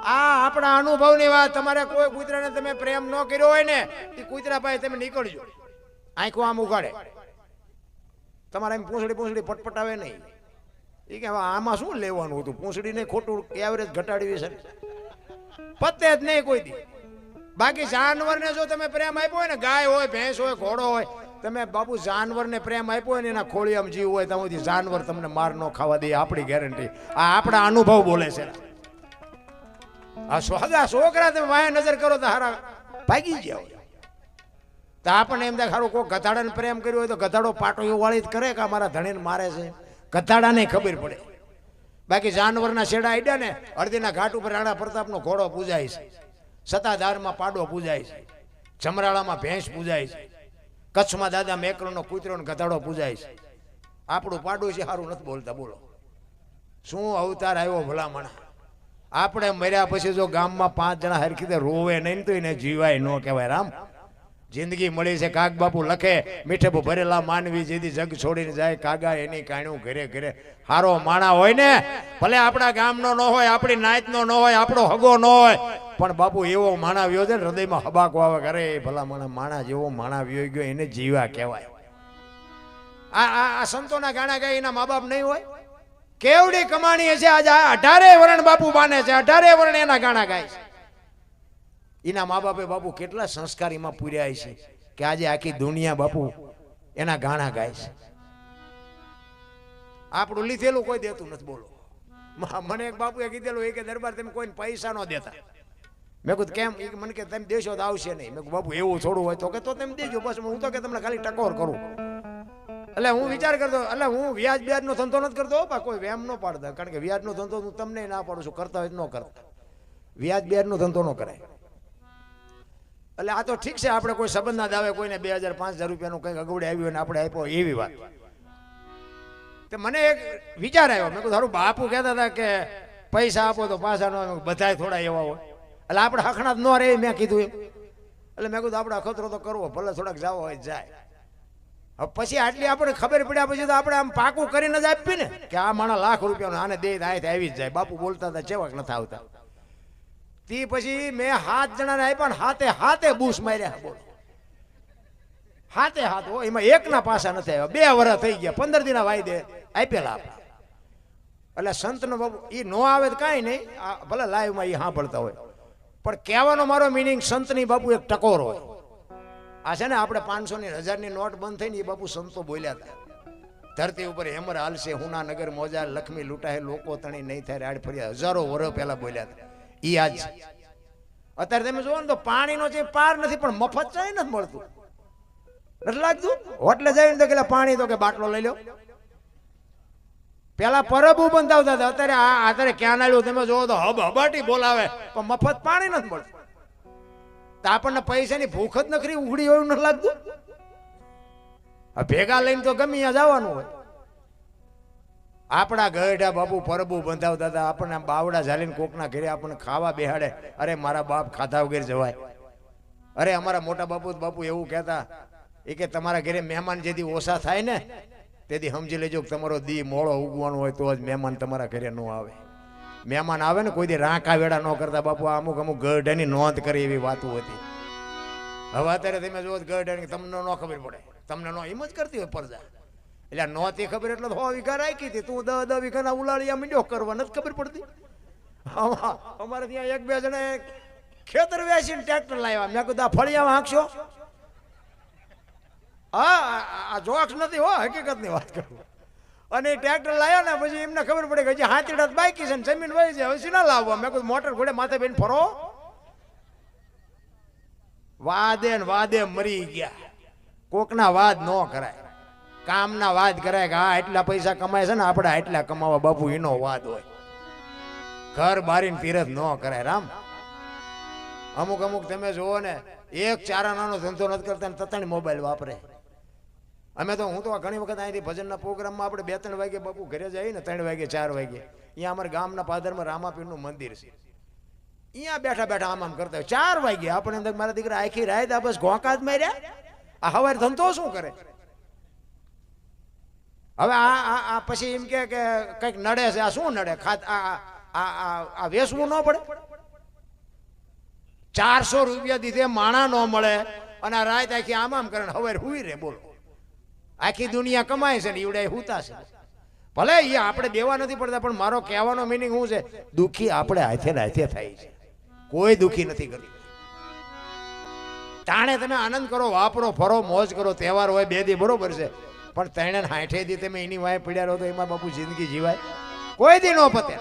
આ આપણા અનુભવની વાત. તમારે કોઈ કૂતરાને તમે પ્રેમ ન કર્યો હોય ને એ કૂતરા પાસે તમે નીકળજો, આંખો આમ ઉગાડે, તમારે એમ પૂંછડી પટપટાવે નહીં. એ કે આમાં શું લેવાનું હતું, પૂંછડી ને ખોટું એવરેજ ઘટાડવી છે પતે જ નહીં કોઈ દી. બાકી જાનવરને જો તમે પ્રેમ આપ્યો હોય ને, ગાય હોય, ભેંસ હોય, ઘોડો હોય, તમે બાપુ જાનવરને પ્રેમ આપ્યો હોય ને એના ખોળિયામાં જીવ હોય ત્યાં જાનવર તમને માર ન ખાવા દે, આપણી ગેરંટી. આ આપણા અનુભવ બોલે છે. આ સોગા છોકરા તમે વાયા નજર કરો તો હારા ભાગી જાવ. તો આપણને એમ થાય સારું કોઈ ગધાડાને પ્રેમ કર્યો હોય તો ગધાડો પાટો વાળી જ કરે કે અમારા ધણીને મારે છે, ગધાડાને ખબર પડે. બાકી જાનવરના છેડા આડ્યા ને અડધીના ઘાટ ઉપર રાણા પ્રતાપનો ઘોડો પૂજાય છે, સતાધારમાં પાડો પૂજાય છે, જમરાળામાં ભેંસ પૂજાય છે, કચ્છમાં દાદા મેકરણનો કૂતરો ને ગધાડો પૂજાય છે. આપણું પાડું છે સારું નથી બોલતા. બોલો શું અવતાર આવ્યો ભલામણા. આપણે મર્યા પછી જો ગામમાં 5 જણા હરખી રીતે રોવે નહીં તો એને જીવાય ન કહેવાય. રામ જિંદગી મળી છે. કાગ બાપુ લખે મીઠે ભરેલા માનવી જેથી જગ છોડીને જાય, કાગા એની કાણ્યું ઘરે ઘરે. હારો માણા હોય ને ભલે આપણા ગામનો ન હોય, આપણી નાતનો ન હોય, આપણો હગો ન હોય, પણ બાપુ એવો માણા વ્યો છે ને હૃદયમાં હબાકો આવે કરે ભલા માણા જેવો માણા વ્યો ગયો એને જીવા કહેવાય. આ સંતોના ગાણા ગાય એના મા બાપ નહીં હોય? કેવડી કમાણી છે. આજે 18 વરણ બાપુ માને છે, 18 વરણ એના ગાણા ગાય છે. એના મા બાપે બાપુ કેટલા સંસ્કારીમાં પૂર્યા છે કે આજે આખી દુનિયા બાપુ એના ગાણા ગાય છે. આપણું લીધેલું કોઈ દેતું નથી. બોલો મને એક બાપુએ કીધેલું એ કે દરબાર તમે કોઈને પૈસા ન દેતા. મેં કીધું કેમ? મને કે તમે દેશો તો આવશે નહીં. મેં બાપુ એવું થોડું હોય તો કે તો તમે દેજો, બસ હું તો કે તમને ખાલી ટકોર કરું. એટલે હું વિચાર કરતો, એટલે હું વ્યાજ નો ધંધો નથી કરતો, કોઈ વેમ ન પાડતા. કારણ કે વ્યાજ નો ધંધો હું તમને ના પાડું છું, કરતા હોય ન કરતા. વ્યાજ નો ધંધો ન કરાય. એટલે આ તો ઠીક છે, આપણે કોઈ સંબંધ ના દાવે કોઈને 2000-5000 રૂપિયાનું કંઈક અગવડે આવ્યું અને આપણે આપ્યો એવી વાત. તો મને એક વિચાર આવ્યો. મેં કીધું સારું બાપુ કહેતા હતા કે પૈસા આપો તો પાછા ન, બધાય થોડા એવા હોય એટલે આપણે હખણાત ન રહે. મેં કીધું એમ. એટલે મેં કીધું આપણે અખતરો તો કરવો, ભલે થોડાક જાવો હોય જાય. પછી આટલી આપણે ખબર પડ્યા પછી તો આપણે આમ પાકું કરીને જ આપી ને કે આ માણા લાખ રૂપિયાનું આને દે આવી જ જાય. બાપુ બોલતા હતા ચેવાક નથી આવતા. તી પછી મેં 7 જણાને આપ્યા ને હાથે હાથે બૂસ માર્યા. બોલો હાથે હાથ હો, એમાં એકના પાસા નથી આવ્યા. 2 વર્ષ થઈ ગયા, 15 દિના વાયદે આપેલા આપણા. એટલે સંતનો બાપુ એ નો આવે તો કાંઈ નહીં, ભલે લાઈવમાં એ સાંભળતા હોય, પણ કહેવાનો મારો મિનિંગ સંતની બાપુ એક ટકોર હોય. આ છે ને આપણે 500 ની 1000 ની નોટ બંધ થઈ ને એ બાપુ સંતો બોલ્યા હતા, ધરતી ઉપર હેમર હાલશે, હુના નગર મોજા, લક્ષ્મી લૂંટાય, લોકો તણી નહીં થાય રાડ ફર્યા. હજારો વર્ષ પહેલા બોલ્યા હતા. ઈ આજ અત્યારે તમે જોવો ને તો પાણીનો જે પાર નથી, પણ મફત ચાય નથી મળતું. નથી લાગતું હોટલે જઈને તો કે પાણી તો કે બાટલો લઈ લો. પેલા પરબુ બંધાવતા હતા, અત્યારે ક્યાં આવ્યું તમે જોવો તો હબાટી બોલાવે, પણ મફત પાણી નથી મળતું. તો આપણને પૈસાની ભૂખ જ નખરી ઉઘડી હોય નથી લાગતું. ભેગા લઈને તો ગમે ત્યાં જવાનું હોય. આપણા ગઢા બાપુ પરબુ બંધાવતા હતા, આપણને બાવડા ઝાલીને કોકના ઘરે આપણને ખાવા બેહાડે. અરે મારા બાપ ખાધા વગેરે જવાય. અરે અમારા મોટા બાપુ એવું કહેતા, એ કે તમારા ઘરે મહેમાન જેથી ઓછા થાય ને તેથી સમજી લેજો કે તમારો દી મોડો ઉગવાનો હોય તો જ મહેમાન તમારા ઘરે ન આવે. મહેમાન આવે ને કોઈ દી રાંકા વેડા ન કરતા બાપુ. અમુક ગઢાની નોંધ કરી એવી વાતો હતી. હવે અત્યારે તમે જોવો ગઢાની તમને ન ખબર પડે, તમને નો એમ જ કરતી હોય પરજા. એટલે નોતી ખબર એટલે 100 વીઘા રાખી હતી, તું 10 વીઘાના ઉલાળિયા મીંડ્યો કરવા નથી ખબર પડતી. અમારે ત્યાં 1-2 જણે ખેતર વેચીને ટ્રેક્ટર લાવ્યા. મેં કીધું આ ફળિયામાં હાંકશો? હા, આ જોક્સ નથી હો, હકીકતની વાત કરું. અને ટ્રેક્ટર લાવ્યા ને પછી એમને ખબર પડે કે હજી 7 બાકી છે ને જમીન વહી છે, હવે શું ના લાવવા. મેં કીધું મોટર ઘોડે માથે બેન ફરો. વાદે ને વાદે મરી ગયા. કોકના વાદ ન કરાય, કામના વાદ કરાય કે હા એટલા પૈસા કમાય છે ને આપણે એટલા કમાવા બાપુ, એનો વાદ હોય. ઘર બારીને તીરથ ન કરાય રામ. અમુક તમે જુઓ ને, એક ચારાનાનો ધંધો નથી કરતા ને તતાણી મોબાઈલ વાપરે. અમે તો હું તો ઘણી વખત અહીંથી ભજનના પ્રોગ્રામમાં આપણે 2-3 વાગે બાપુ ઘરે જઈએ ને, 3 વાગે 4 વાગે અહીંયા અમારા ગામના પાદરમાં રામાપીરનું મંદિર છે. અહીંયા બેઠા બેઠા આમ કરતા હોય 4 વાગે. આપણે અંદર મારા દીકરા આખી રાત આ બસ ઘોંકા જ માર્યા. આ હવારે ધંધો શું કરે? હવે આ પછી એમ કે કંઈક નડે છે. આ શું નડે? આ વેસવું ન પડે? 400 રૂપિયા દીધે માણા ન મળે અને આ રાત આખી આમ કરે હવે હુઈ રે. બોલો આખી દુનિયા કમાય છે ને ઈવડે હુતા છે. ભલે એ આપણે દેવા નથી પડતા, પણ મારો કહેવાનો મિનિંગ શું છે, દુઃખી આપણે હાથે હાથે થાય છે, કોઈ દુઃખી નથી કરતું. તાણે તમે આનંદ કરો, વાપરો, ફરો, મોજ કરો. તહેવાર હોય 2 દી બરોબર છે, પણ 3 ને 60 દી તમે એની વાય પડ્યા રહો તો એમાં બાપુ જિંદગી જીવાય? કોઈ દી ન પતે.